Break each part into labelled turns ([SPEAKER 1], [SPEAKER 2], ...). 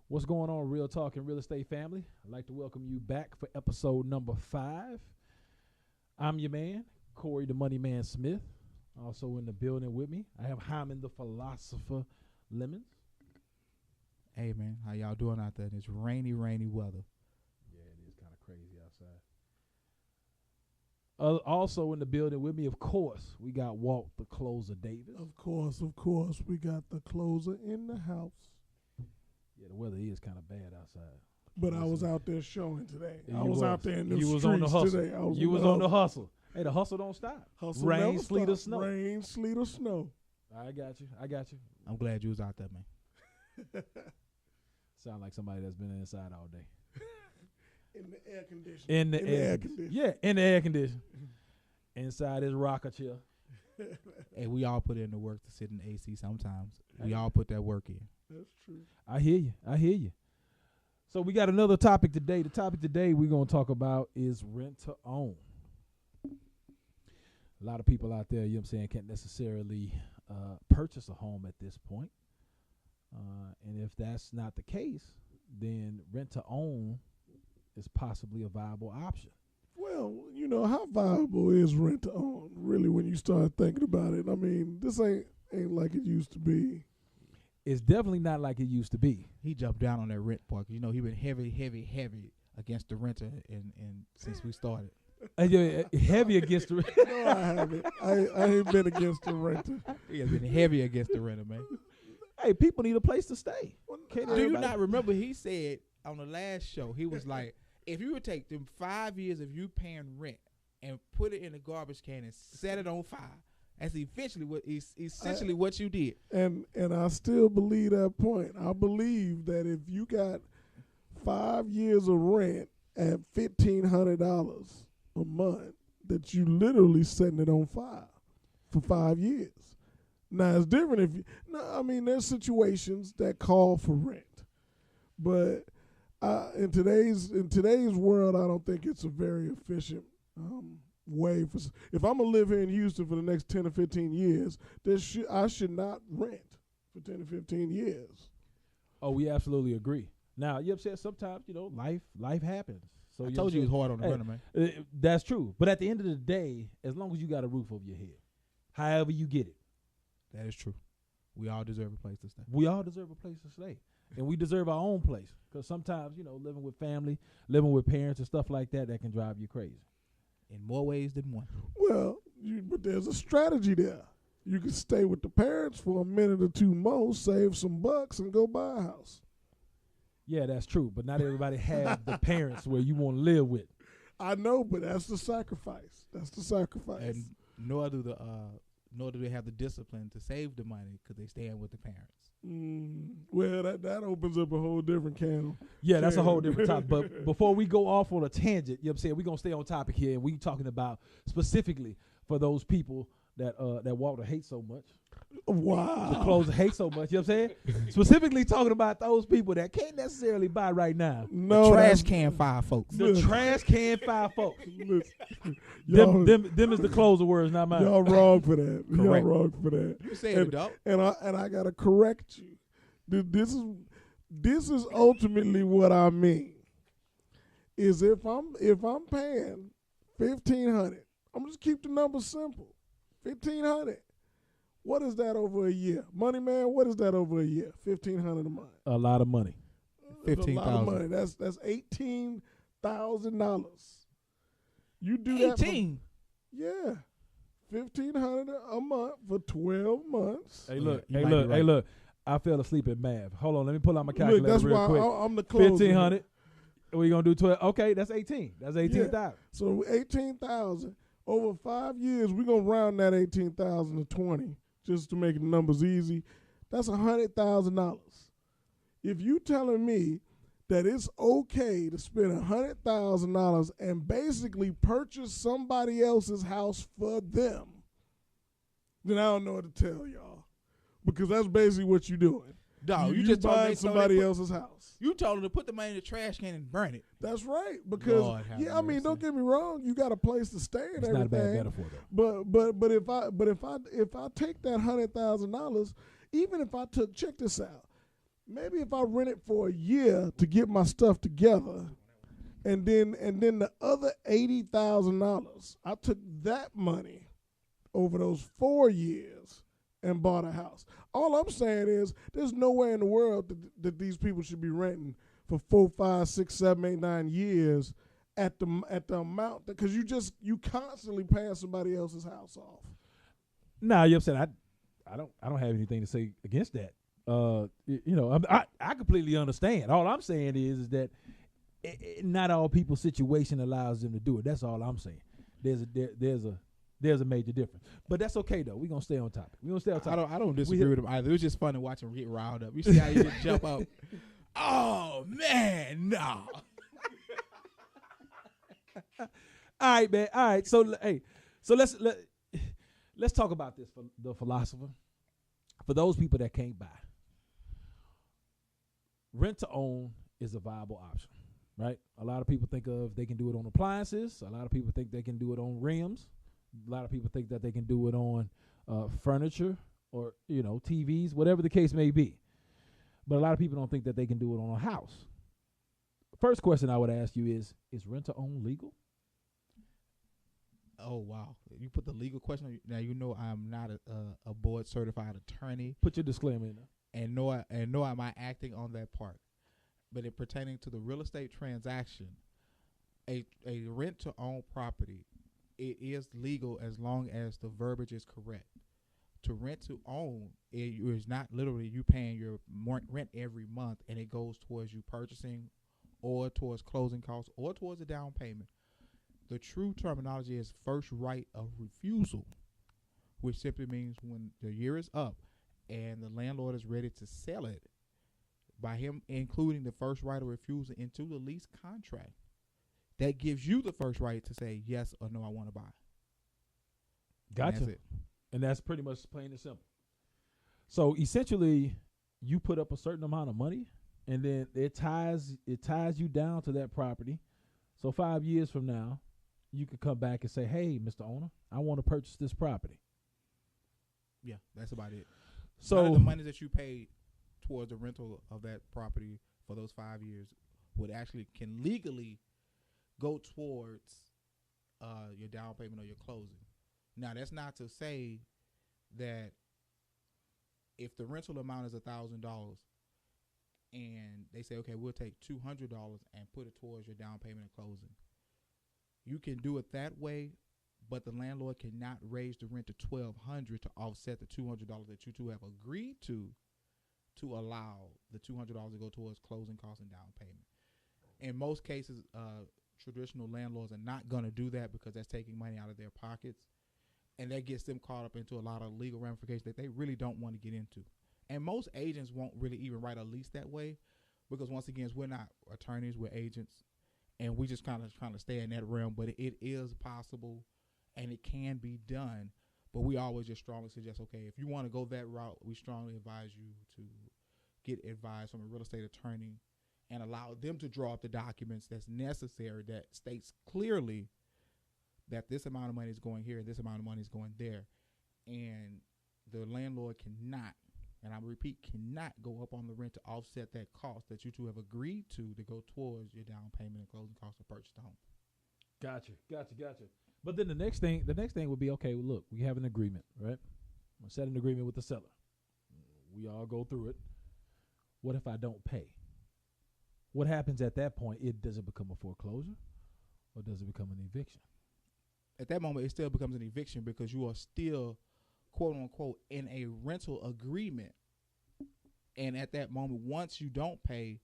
[SPEAKER 1] What's going on, Real Talk and Real Estate family? I'd like to welcome you back for episode number 5. I'm your man, Corey the Money Man Smith. Also in the building with me, I have Hyman the Philosopher Lemons.
[SPEAKER 2] Hey, man, how y'all doing out there? It's rainy weather.
[SPEAKER 1] Yeah, it is kind of crazy outside. Also in the building with me, of course, we got Walt the Closer Davis.
[SPEAKER 3] Of course, we got the closer in the house.
[SPEAKER 1] Yeah, the weather is kind of bad outside.
[SPEAKER 3] But I was out there showing today.
[SPEAKER 1] Yeah,
[SPEAKER 3] I was out there in the streets
[SPEAKER 1] on the hustle.
[SPEAKER 3] today.
[SPEAKER 1] You was on the hustle. Hey, the hustle don't stop.
[SPEAKER 3] Hustle
[SPEAKER 1] Rain,
[SPEAKER 3] never
[SPEAKER 1] sleet, or
[SPEAKER 3] stops.
[SPEAKER 1] snow.
[SPEAKER 3] Rain, sleet, or snow.
[SPEAKER 1] I got you.
[SPEAKER 2] I'm glad you was out there, man.
[SPEAKER 1] Sound like somebody that's been inside all day.
[SPEAKER 3] In the air conditioning.
[SPEAKER 1] In the air conditioning. Yeah, in the air conditioning. Inside his rocker chair.
[SPEAKER 2] Hey, we all put in the work to sit in the AC sometimes. We all put that work in.
[SPEAKER 3] That's true.
[SPEAKER 1] I hear you. So we got another topic today. The topic today we're going to talk about is rent to own. A lot of people out there, you know what I'm saying, can't necessarily purchase a home at this point. And if that's not the case, then rent to own is possibly a viable option.
[SPEAKER 3] Well, you know, how viable is rent to own, really, when you start thinking about it? I mean, this ain't like it used to be.
[SPEAKER 1] It's definitely not like it used to be.
[SPEAKER 2] He jumped down on that rent part. You know, he been heavy against the renter and since we started.
[SPEAKER 1] Heavy against the renter.
[SPEAKER 3] No, I haven't. I ain't been against the renter.
[SPEAKER 2] He has been heavy against the renter, man.
[SPEAKER 1] Hey, people need a place to stay.
[SPEAKER 2] Do you not remember he said on the last show, he was like, if you would take them 5 years of you paying rent and put it in a garbage can and set it on fire, that's essentially what you did.
[SPEAKER 3] And I still believe that point. I believe that if you got 5 years of rent at $1,500 a month, that you literally setting it on fire for 5 years. Now it's different if you. No, I mean there's situations that call for rent, but in today's world, I don't think it's a very efficient way for. If I'm gonna live here in Houston for the next 10 or 15 years, I should not rent for 10 or 15 years.
[SPEAKER 1] Oh, we absolutely agree. Now you upset sometimes, you know, life happens. So
[SPEAKER 2] I told you it was hard on the renter, man.
[SPEAKER 1] That's true. But at the end of the day, as long as you got a roof over your head, however you get it.
[SPEAKER 2] That is true. We all deserve a place to stay.
[SPEAKER 1] We all deserve a place to stay. And we deserve our own place. Because sometimes, you know, living with family, living with parents and stuff like that can drive you crazy.
[SPEAKER 2] In more ways than one.
[SPEAKER 3] Well, but there's a strategy there. You can stay with the parents for a minute or two more, save some bucks, and go buy a house.
[SPEAKER 1] Yeah, that's true. But not everybody has the parents where you want to live with.
[SPEAKER 3] I know, but that's the sacrifice.
[SPEAKER 2] And nor do they have the discipline to save the money because they stand with the parents.
[SPEAKER 3] Well, that opens up a whole different can.
[SPEAKER 1] Yeah, that's a whole different topic. But before we go off on a tangent, you know what I'm saying, we're going to stay on topic here, and we're talking about specifically for those people that Walter hates so much.
[SPEAKER 3] Wow.
[SPEAKER 1] The closer hates so much, you know what I'm saying? Specifically talking about those people that can't necessarily buy right now.
[SPEAKER 3] No,
[SPEAKER 2] the trash can fire folks.
[SPEAKER 1] The trash can fire folks.
[SPEAKER 3] Listen,
[SPEAKER 1] them is the closer words, not mine.
[SPEAKER 3] Y'all wrong for that.
[SPEAKER 2] Correct.
[SPEAKER 3] Y'all wrong for that.
[SPEAKER 2] You said it, dog.
[SPEAKER 3] And I gotta correct you. This is ultimately what I mean. Is if I'm paying $1,500, I'm just keep the numbers simple. $1,500. What is that over a year? Money man, what is that over a year? $1,500 a month.
[SPEAKER 1] A lot of money.
[SPEAKER 3] $15,000. A lot of money. That's $18,000. You do 18.
[SPEAKER 2] $18.
[SPEAKER 3] Yeah. $1,500 a month for 12 months.
[SPEAKER 1] Hey, look.
[SPEAKER 2] right.
[SPEAKER 1] Hey, look. I fell asleep in math. Hold on. Let me pull out my calculator
[SPEAKER 3] Look, that's
[SPEAKER 1] real
[SPEAKER 3] why
[SPEAKER 1] quick.
[SPEAKER 3] I'm the closer.
[SPEAKER 1] 1,500. We're going to do 12. Okay, that's 18. That's 18,000.
[SPEAKER 3] Yeah. So 18,000 over 5 years, we're going to round that 18,000 to 20 just to make the numbers easy. That's $100,000. If you telling me that it's okay to spend $100,000 and basically purchase somebody else's house for them, then I don't know what to tell y'all, because that's basically what you're doing.
[SPEAKER 2] Dog,
[SPEAKER 3] you
[SPEAKER 2] just
[SPEAKER 3] buying somebody else's house.
[SPEAKER 2] You told them to put the money in the trash can and burn it.
[SPEAKER 3] That's right. Because
[SPEAKER 2] Lord have
[SPEAKER 3] I mean,
[SPEAKER 2] mercy.
[SPEAKER 3] don't get me wrong. You got a place to stay and
[SPEAKER 1] It's
[SPEAKER 3] everything.
[SPEAKER 1] not a bad metaphor, though.
[SPEAKER 3] But if I take that $100,000, even if I took, check this out, maybe if I rent it for a year to get my stuff together, and then the other $80,000, I took that money over those 4 years and bought a house. All I'm saying is there's nowhere in the world that these people should be renting for 4, 5, 6, 7, 8, 9 years at the amount, because you constantly paying somebody else's house off.
[SPEAKER 1] Nah, you know what I'm saying? I don't have anything to say against that. I completely understand. All I'm saying is that not all people's situation allows them to do it. That's all I'm saying. There's a major difference, but that's okay though. We're gonna stay on topic.
[SPEAKER 2] I don't disagree with him either. It was just fun to watch him get riled up. You see how he just jump up? Oh man, no.
[SPEAKER 1] All right, man. All right. So let's talk about this for the philosopher. For those people that can't buy, rent to own is a viable option, right? A lot of people think they can do it on appliances. A lot of people think they can do it on rims. A lot of people think that they can do it on furniture or TVs, whatever the case may be. But a lot of people don't think that they can do it on a house. First question I would ask you is rent to own legal?
[SPEAKER 2] Oh wow! You put the legal question. Now you know I'm not a board certified attorney.
[SPEAKER 1] Put your disclaimer in there.
[SPEAKER 2] And nor am I acting on that part. But in pertaining to the real estate transaction, a rent to own property, it is legal as long as the verbiage is correct. To rent to own, it is not literally you paying your rent every month and it goes towards you purchasing or towards closing costs or towards a down payment. The true terminology is first right of refusal, which simply means when the year is up and the landlord is ready to sell it, by him including the first right of refusal into the lease contract, that gives you the first right to say yes or no, I want to buy.
[SPEAKER 1] Gotcha.
[SPEAKER 2] And that's it.
[SPEAKER 1] And that's pretty much plain and simple. So essentially, you put up a certain amount of money, and then it ties you down to that property. So 5 years from now, you could come back and say, "Hey, Mr. Owner, I want to purchase this property."
[SPEAKER 2] Yeah, that's about it.
[SPEAKER 1] So
[SPEAKER 2] none of the money that you paid towards the rental of that property for those 5 years can legally go towards your down payment or your closing. Now, that's not to say that if the rental amount is $1,000 and they say, okay, we'll take $200 and put it towards your down payment and closing, you can do it that way, but the landlord cannot raise the rent to $1,200 to offset the $200 that you two have agreed to allow the $200 to go towards closing costs and down payment. In most cases, traditional landlords are not going to do that because that's taking money out of their pockets, and that gets them caught up into a lot of legal ramifications that they really don't want to get into. And most agents won't really even write a lease that way because, once again, we're not attorneys, we're agents, and we just kind of trying to stay in that realm. But it is possible, and it can be done. But we always just strongly suggest, okay, if you want to go that route, we strongly advise you to get advice from a real estate attorney and allow them to draw up the documents that's necessary that states clearly that this amount of money is going here and this amount of money is going there. And the landlord cannot, and I repeat, cannot go up on the rent to offset that cost that you two have agreed to go towards your down payment and closing costs to purchase the home.
[SPEAKER 1] Gotcha. But then the next thing would be, okay, well, look, we have an agreement, right? I set an agreement with the seller. We all go through it. What if I don't pay? What happens at that point? Does it become a foreclosure or does it become an eviction?
[SPEAKER 2] At that moment, it still becomes an eviction because you are still, quote unquote, in a rental agreement. And at that moment, once you don't pay,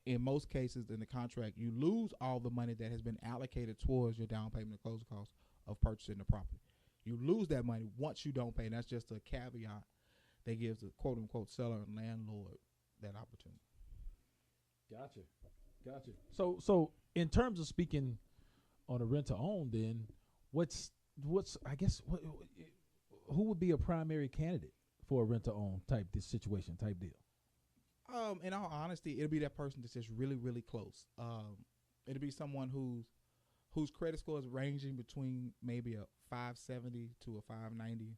[SPEAKER 2] in most cases in the contract, you lose all the money that has been allocated towards your down payment and closing costs of purchasing the property. You lose that money once you don't pay. And that's just a caveat that gives the quote unquote seller and landlord that opportunity.
[SPEAKER 1] Gotcha. So in terms of speaking on a rent to own, then what's who would be a primary candidate for a rent to own type deal?
[SPEAKER 2] In all honesty, it'll be that person that's just really, really close. It'll be someone whose credit score is ranging between maybe a 570 to a 590,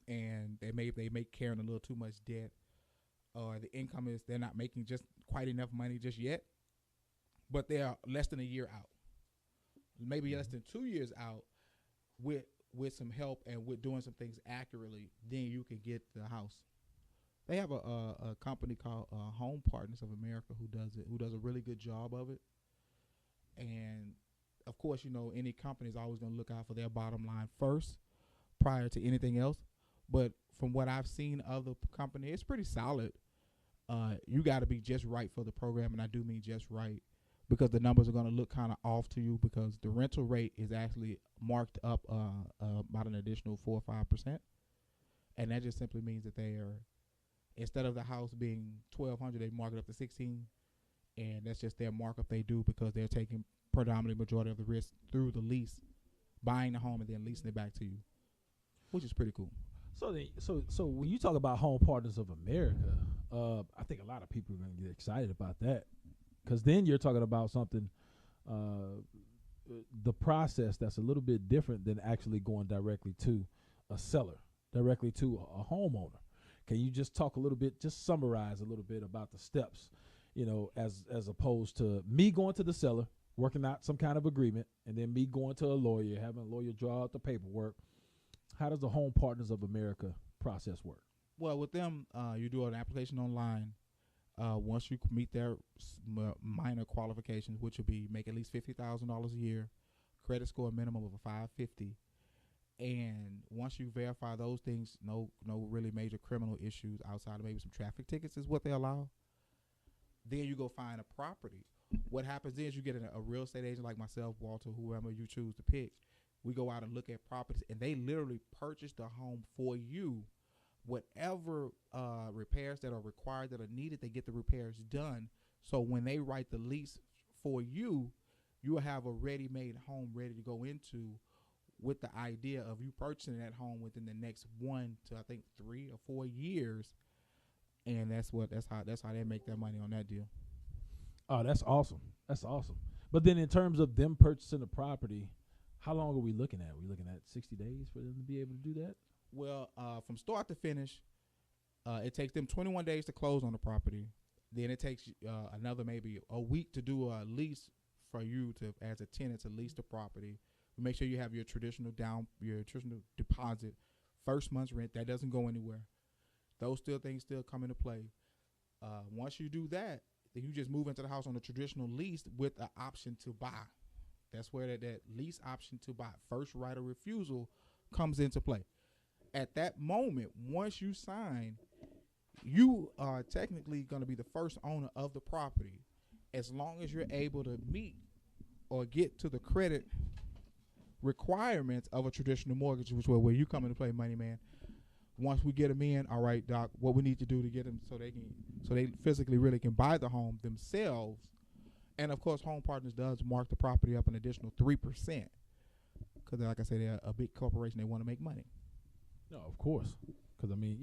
[SPEAKER 2] and they may carrying a little too much debt. or the income is they're not making just quite enough money just yet, but they are less than a year out, maybe less than 2 years out, with some help and with doing some things accurately, then you can get the house. They have a company called Home Partners of America who does a really good job of it. And of course, any company is always going to look out for their bottom line first prior to anything else. But from what I've seen of the company, it's pretty solid. You got to be just right for the program, and I do mean just right, because the numbers are going to look kind of off to you, because the rental rate is actually marked up about an additional 4 or 5%. And that just simply means that they are, instead of the house being $1,200, they mark it up to $1,600, and that's just their markup they do because they're taking predominantly majority of the risk through the lease, buying the home and then leasing it back to you, which is pretty cool.
[SPEAKER 1] So when you talk about Home Partners of America, I think a lot of people are going to get excited about that, because then you're talking about something, the process that's a little bit different than actually going directly to a seller, directly to a homeowner. Can you just talk a little bit, just summarize a little bit about the steps, as opposed to me going to the seller, working out some kind of agreement, and then me going to a lawyer, having a lawyer draw out the paperwork? How does the Home Partners of America process work?
[SPEAKER 2] Well, with them, you do an application online. Once you meet their minor qualifications, which will be make at least $50,000 a year, credit score a minimum of a 550, and once you verify those things, no really major criminal issues outside of maybe some traffic tickets is what they allow. Then you go find a property. What happens is you get a real estate agent like myself, Walter, whoever you choose to pick. We go out and look at properties, and they literally purchase the home for you. Whatever repairs that are required, that are needed, they get the repairs done. So when they write the lease for you, you will have a ready-made home ready to go into, with the idea of you purchasing that home within the next 1 to, I think, 3 or 4 years. And that's how they make their money on that deal.
[SPEAKER 1] Oh, that's awesome. That's awesome. But then in terms of them purchasing the property, how long are we looking at? Are we looking at 60 days for them to be able to do that?
[SPEAKER 2] Well, from start to finish, it takes them 21 days to close on the property. Then it takes another maybe a week to do a lease for you to, as a tenant, to lease the property. Make sure you have your traditional deposit, first month's rent. That doesn't go anywhere. Those things still come into play. Once you do that, then you just move into the house on a traditional lease with an option to buy. That's where that lease option to buy, first right of refusal, comes into play. At that moment, once you sign, you are technically going to be the first owner of the property, as long as you're able to meet or get to the credit requirements of a traditional mortgage, which is where you come into play, Money Man. Once we get them in, all right, Doc, what we need to do to get them so they physically really can buy the home themselves. And of course, Home Partners does mark the property up an additional 3%, because, like I said, they're a big corporation. They want to make money.
[SPEAKER 1] No, of course, because I mean,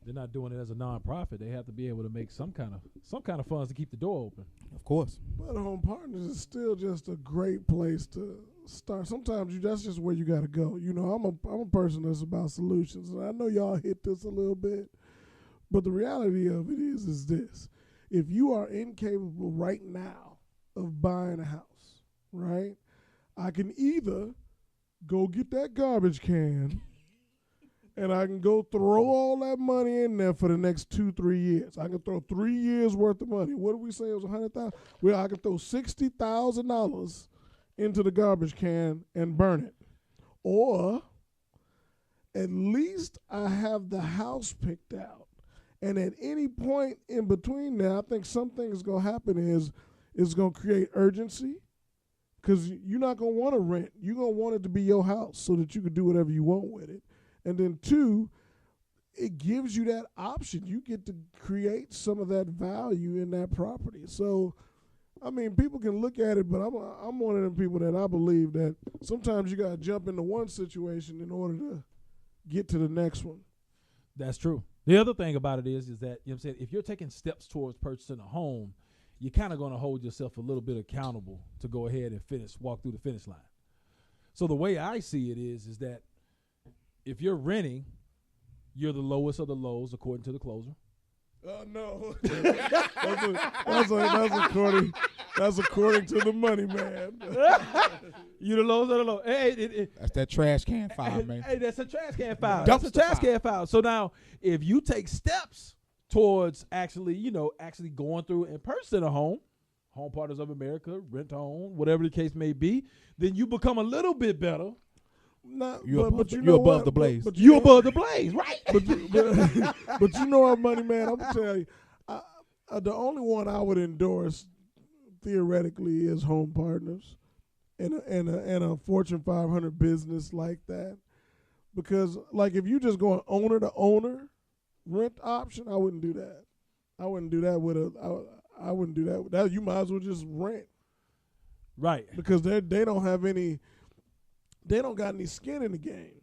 [SPEAKER 1] they're not doing it as a nonprofit. They have to be able to make some kind of funds to keep the door open.
[SPEAKER 2] Of course.
[SPEAKER 3] But Home Partners is still just a great place to start. Sometimes that's just where you got to go. I'm a person that's about solutions, and I know y'all hit this a little bit, but the reality of it is this: if you are incapable right now of buying a house, right, I can either go get that garbage can and I can go throw all that money in there for the next 2-3 years. I can throw 3 years worth of money. What did we say it was $100,000? Well, I can throw $60,000 into the garbage can and burn it. Or at least I have the house picked out. And at any point in between there, I think something is going to happen is it's going to create urgency, because you're not going to want to rent. You're going to want it to be your house so that you can do whatever you want with it. And then 2, it gives you that option. You get to create some of that value in that property. So, I mean, people can look at it, but I'm one of them people that I believe that sometimes you got to jump into one situation in order to get to the next one.
[SPEAKER 1] That's true. The other thing about it is that, I'm saying, if you're taking steps towards purchasing a home, you're kind of going to hold yourself a little bit accountable to go ahead and walk through the finish line. So the way I see it is that if you're renting, you're the lowest of the lows according to the closer.
[SPEAKER 3] No. That's according to the money man.
[SPEAKER 1] You the lowest of the low. Hey,
[SPEAKER 2] That's that trash can file, man.
[SPEAKER 1] Hey, that's a trash can file.
[SPEAKER 2] Dumpster
[SPEAKER 1] That's a trash
[SPEAKER 2] file.
[SPEAKER 1] can file. So now, if you take steps towards actually going through and purchasing a home, Home Partners of America, rent to own, whatever the case may be, then you become a little bit better.
[SPEAKER 2] You're above
[SPEAKER 3] what?
[SPEAKER 2] the blaze.
[SPEAKER 3] But
[SPEAKER 1] You above the blaze, right?
[SPEAKER 3] but you know what, money man? I'm gonna tell you, the only one I would endorse theoretically is Home Partners, and a Fortune 500 business like that, because like if you just going owner to owner rent option, I wouldn't do that. I wouldn't do that with I wouldn't do that. That you might as well just rent,
[SPEAKER 1] Right.
[SPEAKER 3] because they don't have any. They don't got any skin in the game,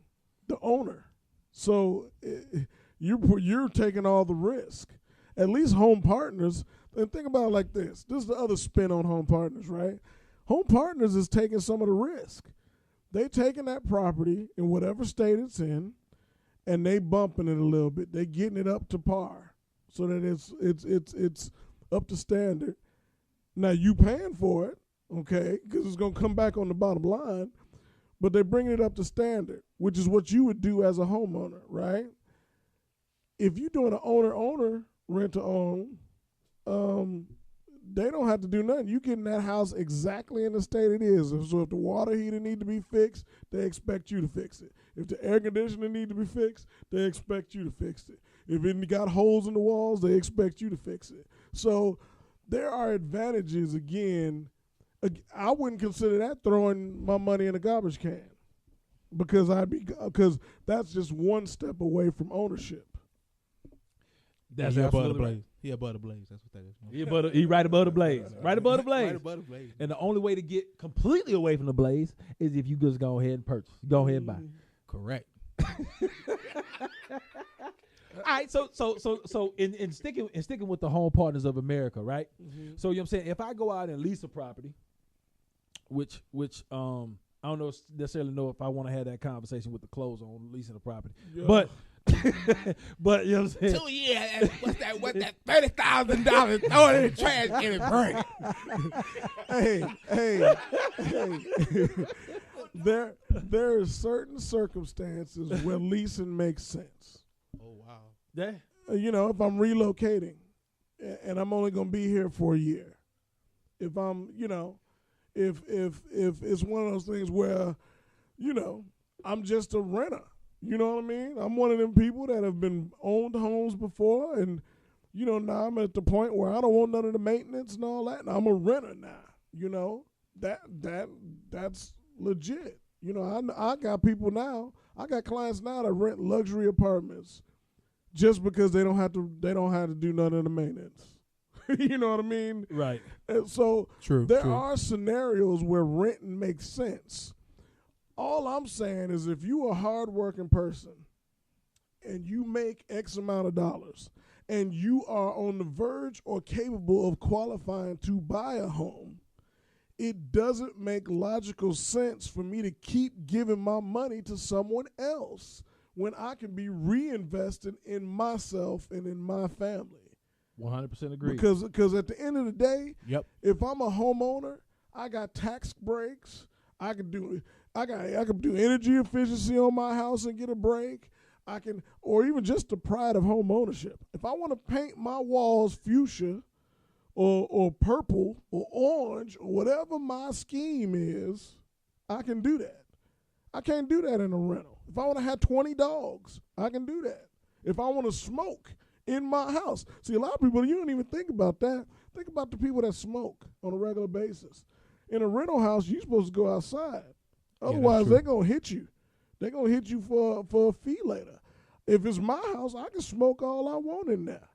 [SPEAKER 3] the owner. So you're taking all the risk. At least Home Partners, and think about it like this. This is the other spin on Home Partners, right? Home Partners is taking some of the risk. They taking that property in whatever state it's in, and they bumping it a little bit. They getting it up to par so that it's up to standard. Now you paying for it, okay, because it's going to come back on the bottom line. But they're bringing it up to standard, which is what you would do as a homeowner, right? If you're doing an owner-owner rent-to-own, they don't have to do nothing. You getting that house exactly in the state it is. So if the water heater need to be fixed, they expect you to fix it. If the air conditioner need to be fixed, they expect you to fix it. If it got holes in the walls, they expect you to fix it. So there are advantages, again. I wouldn't consider that throwing my money in a garbage can, because that's just one step away from ownership.
[SPEAKER 1] That's
[SPEAKER 2] he above the
[SPEAKER 1] absolutely
[SPEAKER 2] blaze.
[SPEAKER 1] right.
[SPEAKER 2] He above the blaze. That's what that is.
[SPEAKER 1] He right above the blaze. Right above the blaze.
[SPEAKER 2] Right above the blaze.
[SPEAKER 1] And the only way to get completely away from the blaze is if you just go ahead and purchase. Go ahead and buy.
[SPEAKER 2] Correct.
[SPEAKER 1] All right, so in sticking with the Home Partners of America, right?
[SPEAKER 3] Mm-hmm.
[SPEAKER 1] So you know what I'm saying, if I go out and lease a property, which I don't necessarily know if I want to have that conversation with the close on leasing a property,
[SPEAKER 3] Yeah.
[SPEAKER 1] but you know what I'm saying.
[SPEAKER 2] 2 years. What's that? $30,000. Throw it in the trash and it burn.
[SPEAKER 3] Hey. There are certain circumstances where leasing makes sense.
[SPEAKER 2] Oh wow.
[SPEAKER 1] Yeah.
[SPEAKER 3] If I'm relocating and I'm only going to be here for a year, if I'm, if it's one of those things where, I'm just a renter, you know what I mean? I'm one of them people that have been owned homes before, and, now I'm at the point where I don't want none of the maintenance and all that, and I'm a renter now, that's legit. I got people now, I got clients now that rent luxury apartments just because they don't have to do none of the maintenance. You know what I mean?
[SPEAKER 1] Right.
[SPEAKER 3] And so
[SPEAKER 2] True.
[SPEAKER 3] there are scenarios where renting makes sense. All I'm saying is if you are a hardworking person and you make X amount of dollars and you are on the verge or capable of qualifying to buy a home, it doesn't make logical sense for me to keep giving my money to someone else when I can be reinvested in myself and in my family.
[SPEAKER 1] 100% agree.
[SPEAKER 3] Because at the end of the day,
[SPEAKER 2] Yep.
[SPEAKER 3] if I'm a homeowner, I got tax breaks. I can do energy efficiency on my house and get a break. Or even just the pride of home ownership. If I want to paint my walls fuchsia or purple or orange or whatever my scheme is, I can do that. I can't do that in a rental. If I want to have 20 dogs, I can do that. If I want to smoke in my house. See, a lot of people, you don't even think about that. Think about the people that smoke on a regular basis. In a rental house, you're supposed to go outside. Otherwise, they're going to hit you. They're going to hit you for a fee later. If it's my house, I can smoke all I want in there.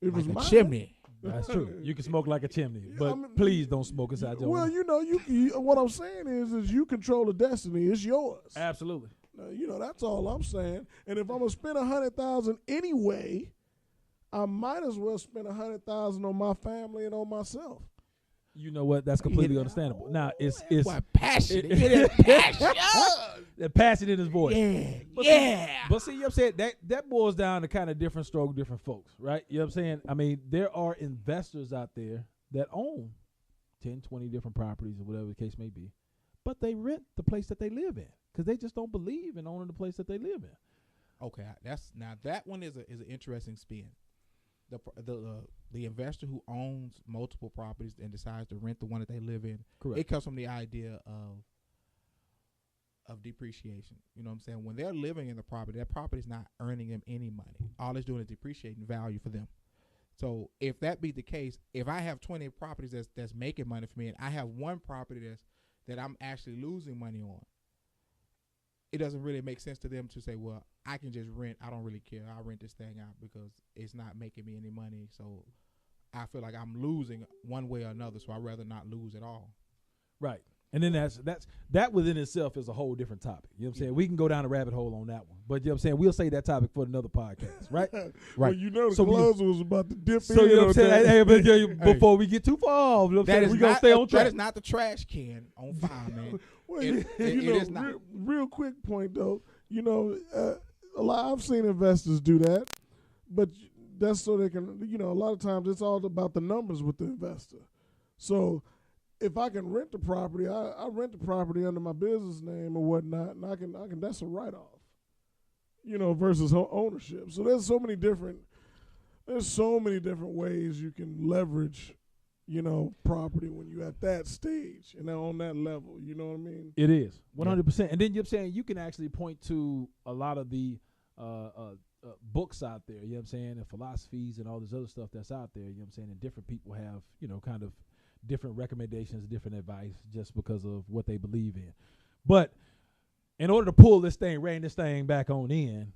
[SPEAKER 3] If
[SPEAKER 2] Like
[SPEAKER 3] it's my
[SPEAKER 2] a chimney.
[SPEAKER 1] That's true. You can smoke like a chimney,
[SPEAKER 3] Yeah,
[SPEAKER 1] but
[SPEAKER 3] I mean,
[SPEAKER 1] please don't smoke inside your home.
[SPEAKER 3] you what I'm saying is you control the destiny. It's yours.
[SPEAKER 1] Absolutely.
[SPEAKER 3] That's all I'm saying. And if I'm going to spend $100,000 anyway, I might as well spend $100,000 on my family and on myself.
[SPEAKER 1] You know what? That's completely understandable. Now it's
[SPEAKER 2] passionate. You hear that passion?
[SPEAKER 1] the passion in his voice.
[SPEAKER 2] Yeah,
[SPEAKER 1] But
[SPEAKER 2] yeah.
[SPEAKER 1] But see, you know what I'm saying? That boils down to kind of different stroke, different folks, right? You know what I'm saying? I mean, there are investors out there that own 10, 20 different properties or whatever the case may be, but they rent the place that they live in because they just don't believe in owning the place that they live in.
[SPEAKER 2] Okay, that one is an interesting spin. The investor who owns multiple properties and decides to rent the one that they live in,
[SPEAKER 1] Correct.
[SPEAKER 2] it comes from the idea of depreciation. You know what I'm saying? When they're living in the property, that property is not earning them any money. All it's doing is depreciating value for them. So if that be the case, if I have 20 properties that's making money for me, and I have one property that I'm actually losing money on, it doesn't really make sense to them to say, well, I can just rent. I don't really care. I'll rent this thing out because it's not making me any money. So I feel like I'm losing one way or another. So I'd rather not lose at all.
[SPEAKER 1] Right. And then that within itself is a whole different topic. You know what I'm saying? We can go down a rabbit hole on that one. But you know what I'm saying? We'll save that topic for another podcast, right?
[SPEAKER 3] Well,
[SPEAKER 1] Right.
[SPEAKER 3] you know the
[SPEAKER 1] So
[SPEAKER 3] closer was about to dip
[SPEAKER 1] So
[SPEAKER 3] in
[SPEAKER 1] you know what I'm
[SPEAKER 3] on
[SPEAKER 1] saying?
[SPEAKER 3] that.
[SPEAKER 1] Hey, but, before we get too far off, you know what I'm saying? We're going to stay on track.
[SPEAKER 2] That is not the trash can on fire, man.
[SPEAKER 3] Well,
[SPEAKER 2] It is not.
[SPEAKER 3] Real quick point though. You know, I've seen investors do that, but that's so they can. You know, a lot of times it's all about the numbers with the investor. So if I can rent the property, I rent the property under my business name or whatnot, and I can. That's a write off. You know, versus ownership. So there's so many different ways you can leverage, you know, property when you're at that stage and on that level. You know what I mean?
[SPEAKER 1] It is 100%. And then you're saying you can actually point to a lot of the books out there. You know what I'm saying? And philosophies and all this other stuff that's out there. You know what I'm saying? And different people have, you know, kind of different recommendations, different advice just because of what they believe in. But in order to rein this thing back on in,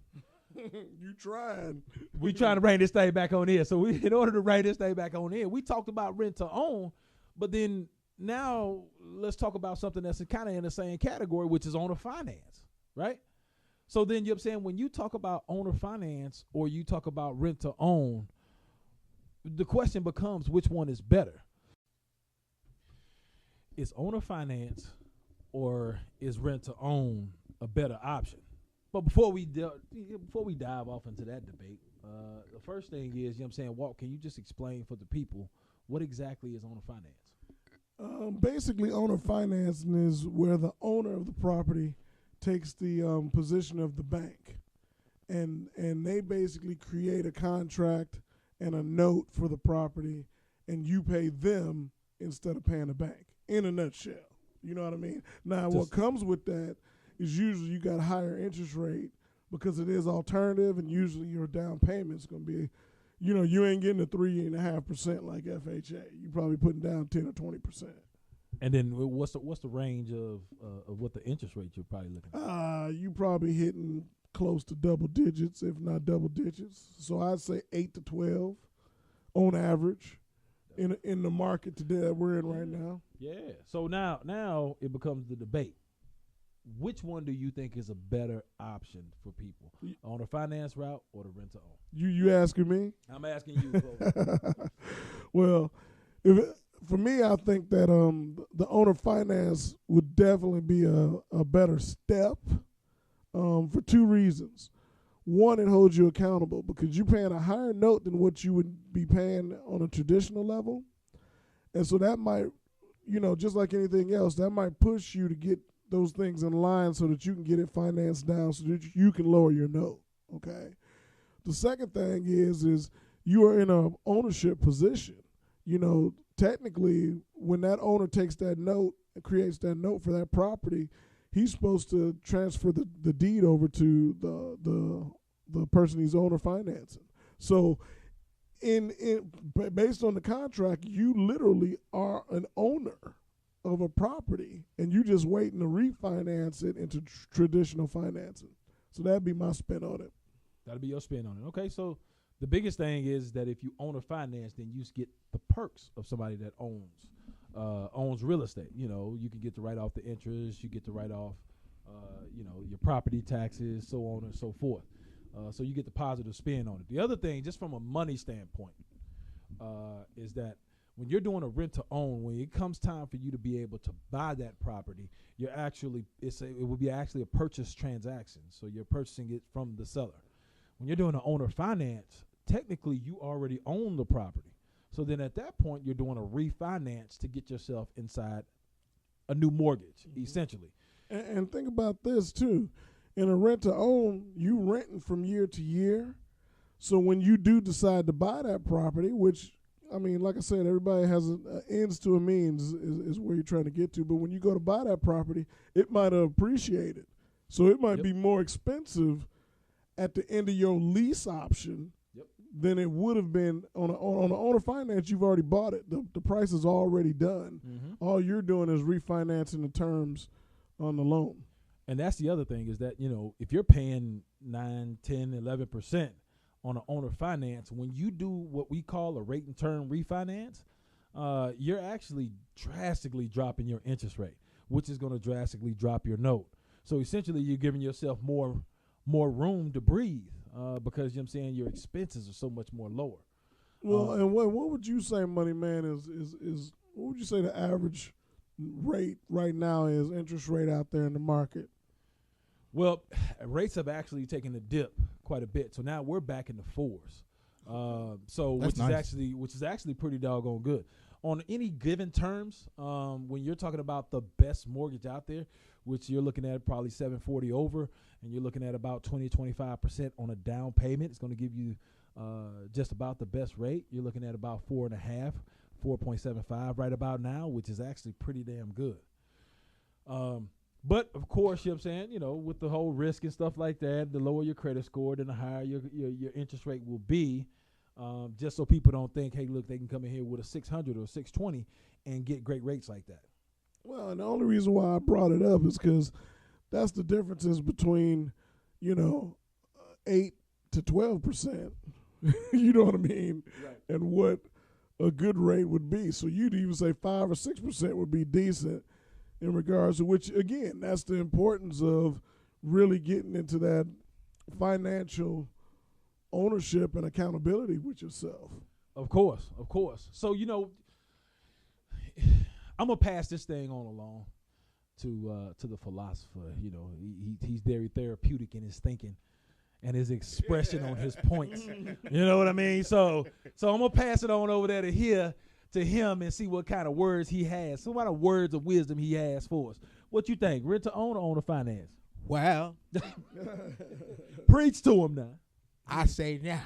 [SPEAKER 3] You trying?
[SPEAKER 1] we trying to rein this thing back on in. So in order to rein this thing back on in, we talked about rent to own, but then now let's talk about something that's kind of in the same category, which is owner finance, right? So then you're saying when you talk about owner finance or you talk about rent to own, the question becomes which one is better? Is owner finance or is rent to own a better option? But before we dive off into that debate, the first thing is, you know what I'm saying, Walt, can you just explain for the people what exactly is owner finance?
[SPEAKER 3] Basically, owner financing is where the owner of the property takes the position of the bank, and they basically create a contract and a note for the property, and you pay them instead of paying the bank. In a nutshell, you know what I mean? Now, what comes with that is usually you got a higher interest rate because it is alternative, and usually your down payment's going to be, you know, you ain't getting a 3.5% like FHA. You probably putting down 10 or 20%.
[SPEAKER 1] And then what's the range of what the interest rate you're probably looking at?
[SPEAKER 3] You probably hitting close to double digits, if not double digits. So I'd say 8 to 12 on average in the market today that we're in right now.
[SPEAKER 1] Yeah. So now it becomes the debate. Which one do you think is a better option for people, on the finance route or the rent to own?
[SPEAKER 3] You asking me?
[SPEAKER 1] I'm asking you.
[SPEAKER 3] Well, for me, I think that the owner finance would definitely be a better step for two reasons. One, it holds you accountable because you're paying a higher note than what you would be paying on a traditional level. And so that might, you know, just like anything else, that might push you to get those things in line so that you can get it financed down so that you can lower your note, okay? The second thing is you are in an ownership position. You know, technically, when that owner takes that note and creates that note for that property, he's supposed to transfer the deed over to the person he's owner financing. So based on the contract, you literally are an owner of a property, and you just waiting to refinance it into traditional financing. So that'd be my spin on it.
[SPEAKER 1] That'll be your spin on it. Okay, so the biggest thing is that if you own a finance, then you get the perks of somebody that owns real estate. You know, you can get to write off the interest, you get to write off, you know, your property taxes, so on and so forth. So you get the positive spin on it. The other thing, just from a money standpoint, is that when you're doing a rent to own, when it comes time for you to be able to buy that property, you're actually it will be actually a purchase transaction. So you're purchasing it from the seller. When you're doing an owner finance, technically you already own the property. So then at that point, you're doing a refinance to get yourself inside a new mortgage, essentially.
[SPEAKER 3] And think about this too. In a rent to own, you renting from year to year. So when you do decide to buy that property, which, I mean, like I said, everybody has an ends to a means is where you're trying to get to. But when you go to buy that property, it might have appreciated. So it might be more expensive at the end of your lease option than it would have been on a owner finance. You've already bought it. The price is already done. All you're doing is refinancing the terms on the loan.
[SPEAKER 1] And that's the other thing is that, you know, if you're paying 9, 10, 11% on an owner finance, when you do what we call a rate and term refinance, you're actually drastically dropping your interest rate, which is going to drastically drop your note. So essentially you're giving yourself more room to breathe because, you know what I'm saying, your expenses are so much more lower.
[SPEAKER 3] Well, and what would you say, Money Man, is what would you say the average rate right now is, interest rate out there in the market?
[SPEAKER 1] Well, rates have actually taken a dip quite a bit. So now we're back in the 4s. Which is actually pretty doggone good. On any given terms, when you're talking about the best mortgage out there, which you're looking at probably 740 over, and you're looking at about 20-25% on a down payment, it's going to give you just about the best rate. You're looking at about 4.5, 4.75 right about now, which is actually pretty damn good. But of course, you know what I'm saying, you know, with the whole risk and stuff like that, the lower your credit score, then the higher your interest rate will be. Just so people don't think, hey, look, they can come in here with a 600 or 620 and get great rates like that.
[SPEAKER 3] Well, and the only reason why I brought it up is because that's the differences between, 8 to 12%. You know what I mean? Right. And what a good rate would be. So you'd even say 5 or 6% would be decent in regards to which, again, that's the importance of really getting into that financial ownership and accountability with yourself.
[SPEAKER 1] Of course. So, I'm gonna pass this thing on along to the philosopher. You know, he's very therapeutic in his thinking and his expression on his points. You know what I mean? So I'm gonna pass it on over there to him and see what kind of words he has. So what kind of words of wisdom he has for us. What you think? Rent to own or owner finance?
[SPEAKER 2] Well,
[SPEAKER 1] preach to him now.
[SPEAKER 2] I say now,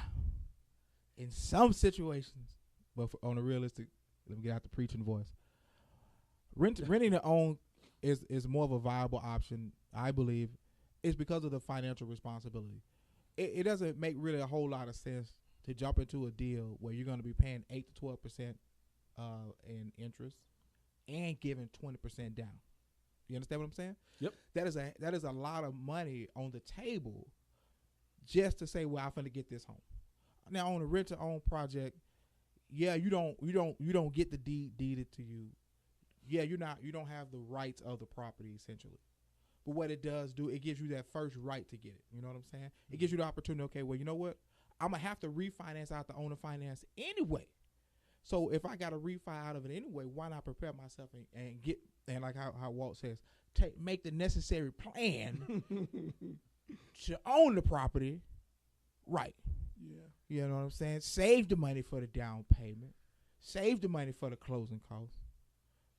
[SPEAKER 2] in some situations, but on a realistic, let me get out the preaching voice. Renting to own is more of a viable option, I believe. It's because of the financial responsibility. It doesn't make really a whole lot of sense to jump into a deal where you're going to be paying 8 to 12% in interest and giving 20% down. You understand what I'm saying?
[SPEAKER 1] Yep.
[SPEAKER 2] That is a lot of money on the table just to say, well, I'm going to get this home. Now on a rent to own project, yeah, you don't get the deed deeded to you. Yeah, you don't have the rights of the property essentially. But what it does do, it gives you that first right to get it. You know what I'm saying? It gives you the opportunity, okay, well, you know what? I'm going to have to refinance out the owner finance anyway. So if I got to refi out of it anyway, why not prepare myself and get, and like how Walt says, make the necessary plan to own the property right.
[SPEAKER 3] Yeah.
[SPEAKER 2] You know what I'm saying? Save the money for the down payment. Save the money for the closing costs.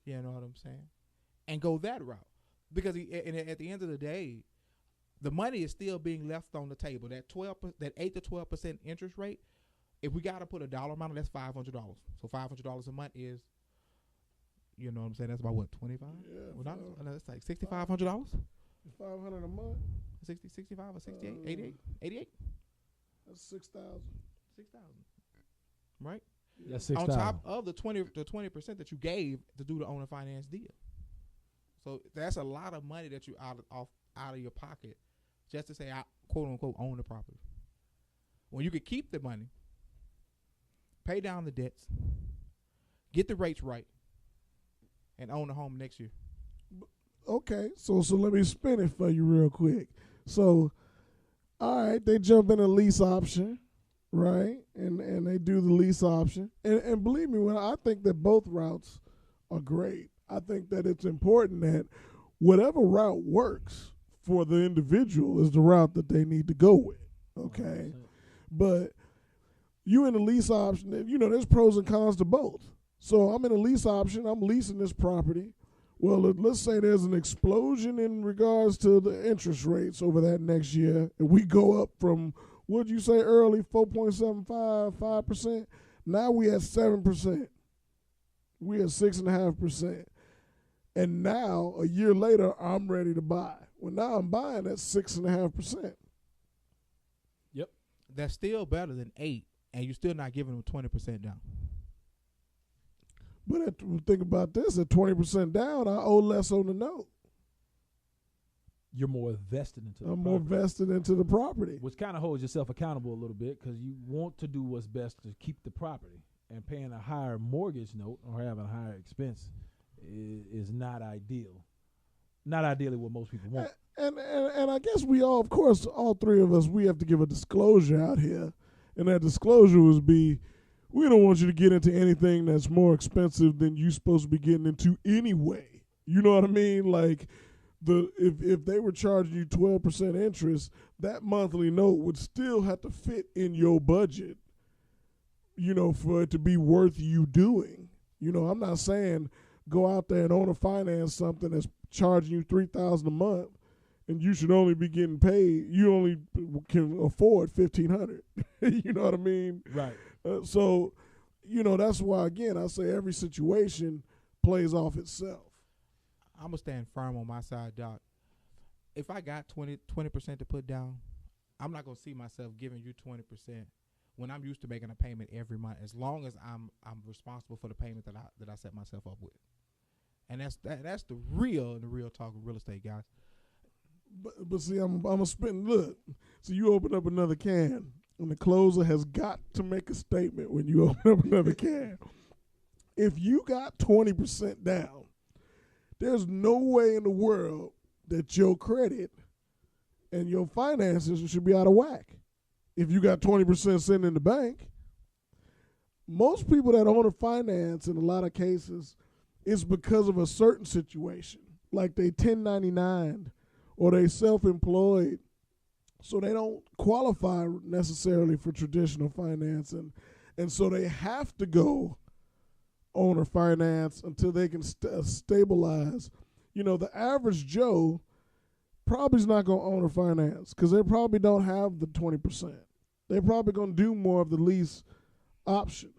[SPEAKER 2] You know what I'm saying? And go that route. Because at the end of the day, the money is still being left on the table. That 8 to 12% interest rate, if we got to put a dollar amount, that's $500. So $500 a month is, you know what I'm saying? That's about what, 25?
[SPEAKER 3] Yeah.
[SPEAKER 2] Well, that's like $6,500. $500
[SPEAKER 3] a month.
[SPEAKER 2] 65 or 68, 88.
[SPEAKER 3] That's 6,000.
[SPEAKER 2] 6,000. Right?
[SPEAKER 1] That's 6,000.
[SPEAKER 2] On top of the 20% that you gave to do the owner finance deal. So that's a lot of money that you out of your pocket just to say I quote unquote own the property. When you could keep the money, pay down the debts, get the rates right, and own the home next year.
[SPEAKER 3] Okay, so let me spin it for you real quick. So, all right, they jump in a lease option. right? And they do the lease option. And believe me, when I think that both routes are great. I think that it's important that whatever route works for the individual is the route that they need to go with. Okay.
[SPEAKER 1] 100%.
[SPEAKER 3] But you in a lease option, there's pros and cons to both. So I'm in a lease option, I'm leasing this property. Well, let's say there's an explosion in regards to the interest rates over that next year, and we go up from, what'd you say early, 4.75, 5%? Now we at 7%. We at 6.5%. And now, a year later, I'm ready to buy. Well, now I'm buying at 6.5%.
[SPEAKER 2] That's still better than 8, and you're still not giving them 20% down.
[SPEAKER 3] But think about this: at 20% down, I owe less on the note.
[SPEAKER 1] You're more vested into the
[SPEAKER 3] I'm
[SPEAKER 1] property,
[SPEAKER 3] more vested into the property.
[SPEAKER 1] which kind of holds yourself accountable a little bit because you want to do what's best to keep the property. And paying a higher mortgage note or having a higher expense is not ideal. Not ideally what most people want.
[SPEAKER 3] And I guess we all, of course, all three of us, we have to give a disclosure out here. And that disclosure would be, we don't want you to get into anything that's more expensive than you're supposed to be getting into anyway. You know what I mean? Like, if they were charging you 12% interest, that monthly note would still have to fit in your budget, for it to be worth you doing. I'm not saying go out there and owner finance something that's charging you $3,000 a month, and you should only be getting paid. You only can afford $1,500. You know what I mean?
[SPEAKER 1] Right.
[SPEAKER 3] So, that's why, again, I say every situation plays off itself.
[SPEAKER 2] I'm going to stand firm on my side, Doc. If I got 20% to put down, I'm not going to see myself giving you 20% when I'm used to making a payment every month, as long as I'm responsible for the payment that I set myself up with. And that's the real talk of real estate, guys.
[SPEAKER 3] But see, I'm a spin. Look, so you open up another can, and the closer has got to make a statement when you open up another can. If you got 20% down, there's no way in the world that your credit and your finances should be out of whack. If you got 20% sitting in the bank, most people that own a finance in a lot of cases, it's because of a certain situation, like they 1099 or they self-employed, so they don't qualify necessarily for traditional financing, and so they have to go owner finance until they can stabilize. The average Joe probably is not going to owner finance because they probably don't have the 20%. They're probably going to do more of the lease option.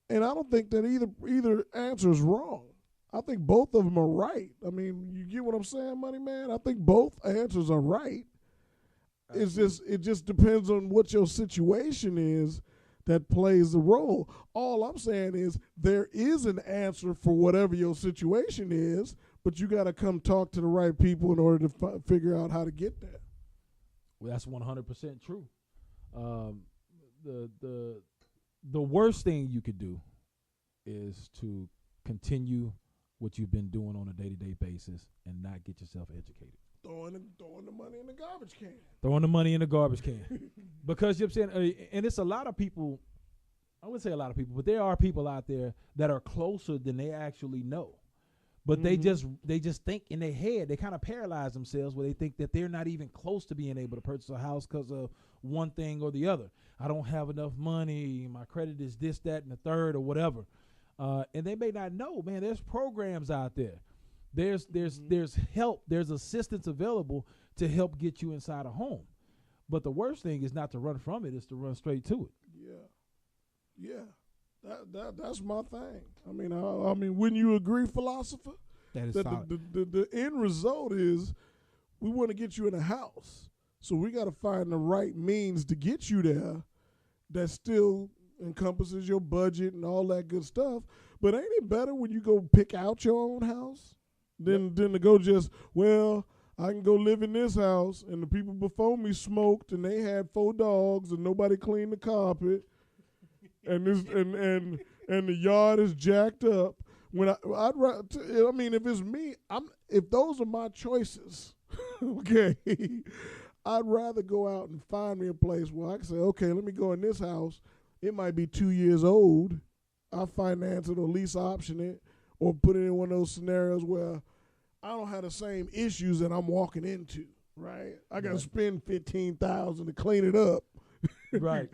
[SPEAKER 3] And I don't think that either answer is wrong. I think both of them are right. I mean, you get what I'm saying, Money Man? I think both answers are right. It just depends on what your situation is that plays the role. All I'm saying is there is an answer for whatever your situation is, but you got to come talk to the right people in order to figure out how to get there.
[SPEAKER 1] Well, that's 100% true. The worst thing you could do is to continue what you've been doing on a day-to-day basis and not get yourself educated.
[SPEAKER 3] Throwing the money in the garbage can.
[SPEAKER 1] Throwing the money in the garbage can. Because you're saying, and it's a lot of people, I wouldn't say a lot of people, but there are people out there that are closer than they actually know. But they just think in their head, they kind of paralyze themselves where they think that they're not even close to being able to purchase a house because of one thing or the other. I don't have enough money. My credit is this, that, and the third or whatever. And they may not know, man, there's programs out there. There's help. There's assistance available to help get you inside a home. But the worst thing is not to run from it. It's to run straight to it.
[SPEAKER 3] Yeah. That's my thing. I mean, wouldn't you agree, philosopher?
[SPEAKER 2] That is
[SPEAKER 3] that
[SPEAKER 2] solid.
[SPEAKER 3] the end result is we want to get you in a house. So we got to find the right means to get you there that still encompasses your budget and all that good stuff. But ain't it better when you go pick out your own house than to go just, well, I can go live in this house and the people before me smoked and they had 4 dogs and nobody cleaned the carpet and this and the yard is jacked up. When if it's me, if those are my choices, okay, I'd rather go out and find me a place where I can say, okay, let me go in this house. It might be 2 years old. I finance it or lease option it or put it in one of those scenarios where I don't have the same issues that I'm walking into, right? I got to spend $15,000 to clean it up.
[SPEAKER 1] Right.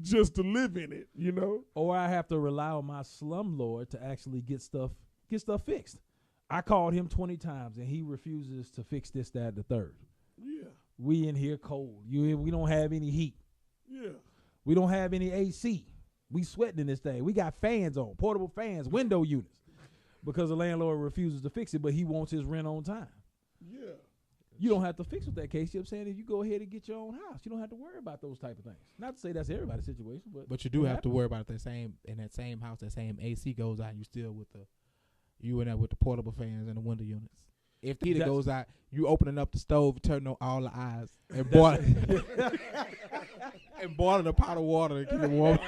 [SPEAKER 3] Just to live in it, you know?
[SPEAKER 1] Or I have to rely on my slumlord to actually get stuff fixed. I called him 20 times and he refuses to fix this, that, and the third.
[SPEAKER 3] Yeah.
[SPEAKER 1] We in here cold. We don't have any heat.
[SPEAKER 3] Yeah.
[SPEAKER 1] We don't have any AC. We sweating in this thing. We got fans on, portable fans, window units, because the landlord refuses to fix it, but he wants his rent on time.
[SPEAKER 3] Yeah.
[SPEAKER 1] You don't have to fix with that case. You know what I'm saying? If you go ahead and get your own house, you don't have to worry about those type of things. Not to say that's everybody's situation,
[SPEAKER 2] but you do have to worry about that same house, that same AC goes out, you still you in there with the portable fans and the window units. If the heater goes out, you opening up the stove, turning on all the eyes, and boiling and boiling a pot of water to keep it warm.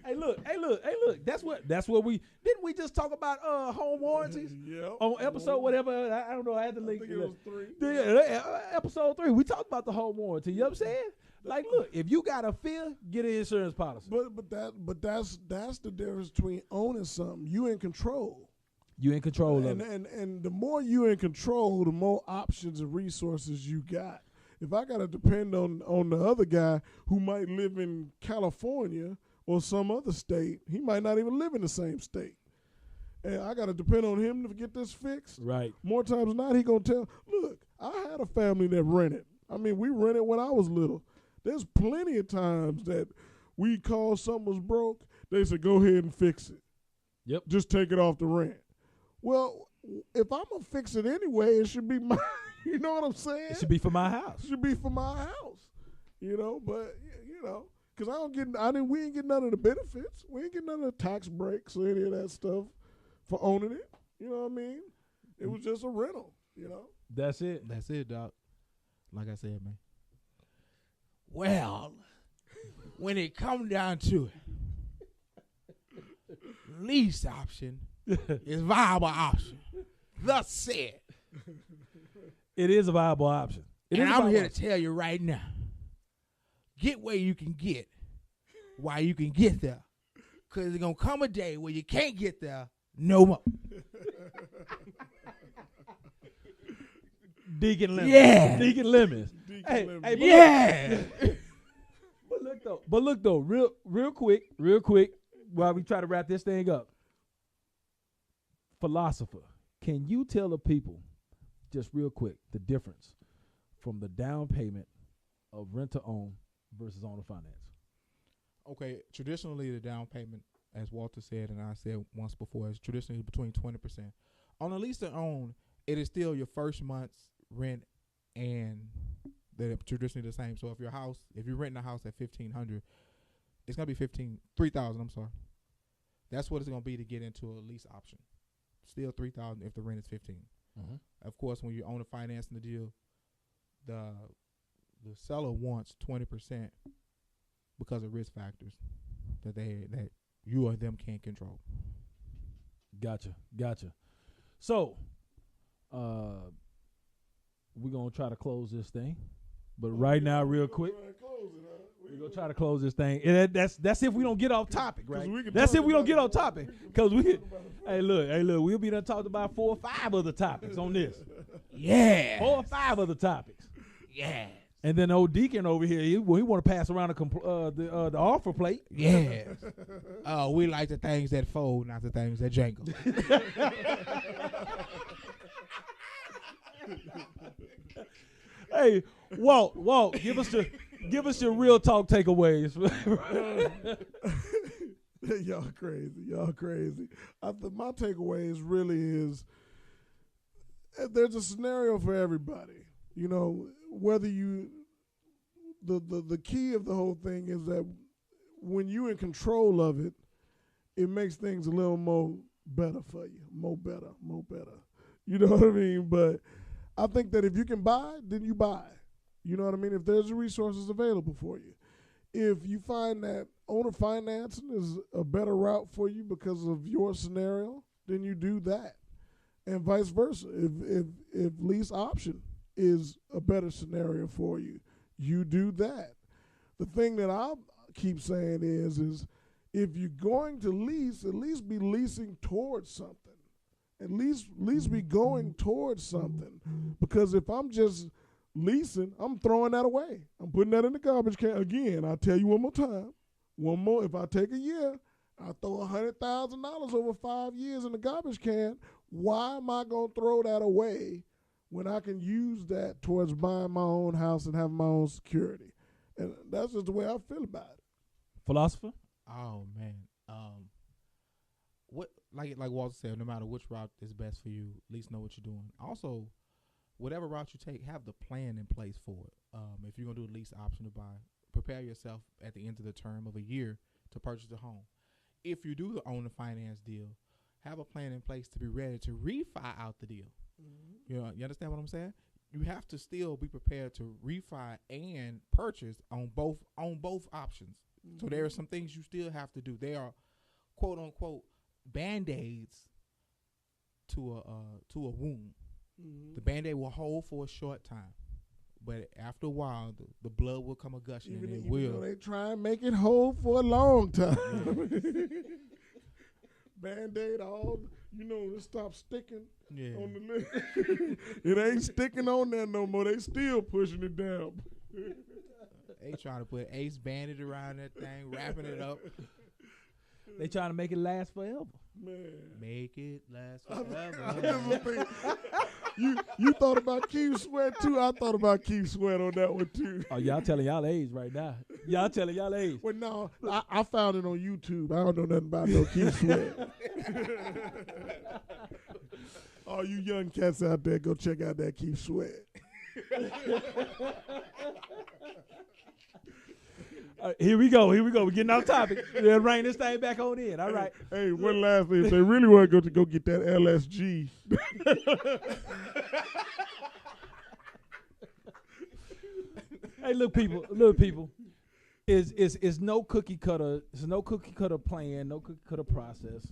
[SPEAKER 1] Hey, look. That's what we didn't we just talk about home warranties?
[SPEAKER 3] Yeah.
[SPEAKER 1] On episode whatever. I don't know. I had to link
[SPEAKER 3] I think it was 3.
[SPEAKER 1] Yeah, episode 3. We talked about the home warranty. You know what I'm saying? Like, look, if you got a fear, get an insurance policy.
[SPEAKER 3] But that's the difference between owning something. You in control.
[SPEAKER 1] You in control of it.
[SPEAKER 3] And the more you in control, the more options and resources you got. If I gotta depend on the other guy who might live in California or some other state, he might not even live in the same state. And I gotta depend on him to get this fixed.
[SPEAKER 1] Right.
[SPEAKER 3] More times than not, he gonna tell, look, I had a family that rented. I mean, we rented when I was little. There's plenty of times that we called something was broke. They said, go ahead and fix it.
[SPEAKER 1] Yep.
[SPEAKER 3] Just take it off the rent. Well, if I'm going to fix it anyway, it should be mine. You know what I'm saying?
[SPEAKER 1] It should be for my house.
[SPEAKER 3] It should be for my house. You know, but, you know, because we ain't get none of the benefits. We ain't get none of the tax breaks or any of that stuff for owning it. You know what I mean? It was just a rental, you know?
[SPEAKER 1] That's it.
[SPEAKER 2] That's it, Doc. Like I said, man. Well, when it comes down to it, lease option is viable option. Thus said.
[SPEAKER 1] It is a viable option.
[SPEAKER 2] And I'm here to tell you right now, get where you can get while you can get there. Because there's going to come a day where you can't get there no more.
[SPEAKER 1] Deacon Lemons.
[SPEAKER 2] Yeah.
[SPEAKER 1] Deacon Lemons.
[SPEAKER 3] Hey,
[SPEAKER 2] Yeah.
[SPEAKER 1] But look though, real quick, while we try to wrap this thing up. Philosopher, can you tell the people, just real quick, the difference from the down payment of rent to own versus owner finance?
[SPEAKER 2] Okay, traditionally the down payment, as Walter said and I said once before, is traditionally between 20%. On a lease to own, it is still your first month's rent, and they're traditionally the same. So if you're renting a house at $1,500, it's gonna be $3,000. I'm sorry. That's what it's gonna be to get into a lease option. Still $3,000 if the rent is $15,000.
[SPEAKER 1] Mm-hmm.
[SPEAKER 2] Of course, when you own a financing the deal, the seller wants 20% because of risk factors that you or them can't control.
[SPEAKER 1] Gotcha. So, we're gonna try to close this thing, but right now, real quick, we're gonna try to close this thing. And that's if we don't get off topic, right? That's if we don't get off topic, because hey look, we'll be done talked about 4 or 5 other topics on this.
[SPEAKER 2] Yeah,
[SPEAKER 1] 4 or 5 other topics.
[SPEAKER 2] Yeah.
[SPEAKER 1] And then old Deacon over here, he want to pass around the offer plate.
[SPEAKER 2] Yes. We like the things that fold, not the things that jangle.
[SPEAKER 1] Hey, Walt, give us your real talk takeaways.
[SPEAKER 3] Y'all crazy. My takeaways really is there's a scenario for everybody. You know, whether the key of the whole thing is that when you're in control of it, it makes things a little more better for you. More better. You know what I mean? But I think that if you can buy, then you buy. You know what I mean? If there's resources available for you. If you find that owner financing is a better route for you because of your scenario, then you do that. And vice versa. If lease option is a better scenario for you, you do that. The thing that I keep saying is if you're going to lease, at least be leasing towards something. At least be going towards something. Because if I'm just leasing, I'm throwing that away. I'm putting that in the garbage can. Again, I'll tell you one more time. One more, if I take a year, I throw $100,000 over 5 years in the garbage can. Why am I going to throw that away when I can use that towards buying my own house and having my own security? And that's just the way I feel about it.
[SPEAKER 1] Philosopher?
[SPEAKER 2] Oh man, what like Walter said, no matter which route is best for you, at least know what you're doing. Also, whatever route you take, have the plan in place for it. If you're gonna do a lease option to buy, prepare yourself at the end of the term of a year to purchase a home. If you do own a finance deal, have a plan in place to be ready to refi out the deal. Mm-hmm. You understand what I'm saying? You have to still be prepared to refi and purchase on both options. Mm-hmm. So there are some things you still have to do. They are quote unquote band-aids to a wound. Mm-hmm. The band-aid will hold for a short time, but after a while the blood will come a gushing, and it will.
[SPEAKER 3] Though they try and make it hold for a long time. Band-aid it stops sticking on the lip. It ain't sticking on there no more. They still pushing it down.
[SPEAKER 2] They trying to put Ace Bandit around that thing, wrapping it up.
[SPEAKER 1] They trying to make it last forever.
[SPEAKER 3] Man.
[SPEAKER 2] Make it last forever.
[SPEAKER 3] You thought about Keith Sweat too? I thought about Keith Sweat on that one too.
[SPEAKER 1] Oh, y'all telling y'all age right now. Y'all telling y'all age.
[SPEAKER 3] Well, no, I found it on YouTube. I don't know nothing about no Keith Sweat. All you young cats out there, go check out that Keith Sweat.
[SPEAKER 1] Here we go. We're getting off topic. Let's rein this thing back on in. All right.
[SPEAKER 3] Hey, one last thing. If they really want to go get that LSG.
[SPEAKER 1] Hey, look, people. Is no cookie cutter. It's no cookie cutter plan. No cookie cutter process.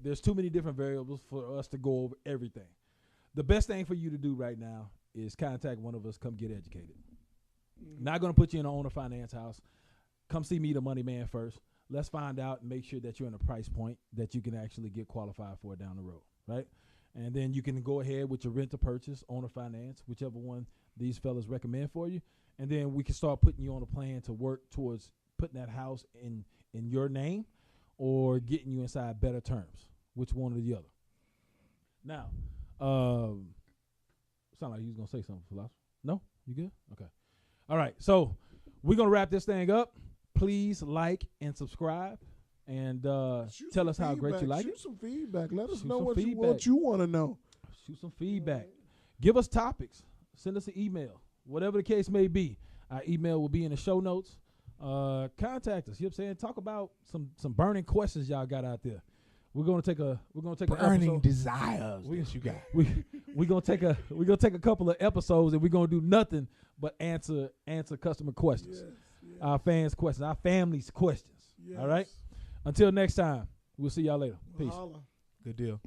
[SPEAKER 1] There's too many different variables for us to go over everything. The best thing for you to do right now is contact one of us. Come get educated. Not going to put you in an owner finance house. Come see me, the money man, first. Let's find out and make sure that you're in a price point that you can actually get qualified for down the road, right? And then you can go ahead with your rent to purchase, owner finance, whichever one these fellas recommend for you. And then we can start putting you on a plan to work towards putting that house in your name or getting you inside better terms, which one or the other. Now, sound like you was going to say something, Philosopher. No? You good? Okay. All right, so we're going to wrap this thing up. Please like and subscribe and tell us how great you like it.
[SPEAKER 3] Shoot some feedback. Let us know what you want to know.
[SPEAKER 1] Shoot some feedback. Give us topics. Send us an email. Whatever the case may be. Our email will be in the show notes. Contact us. You know what I'm saying? Talk about some burning questions y'all got out there. We're gonna take
[SPEAKER 2] burning desires that you got.
[SPEAKER 1] We're gonna take a couple of episodes and we're gonna do nothing but answer customer questions, yes. Our fans' questions, our family's questions. Yes. All right. Until next time, we'll see y'all later. Peace.
[SPEAKER 2] Good deal.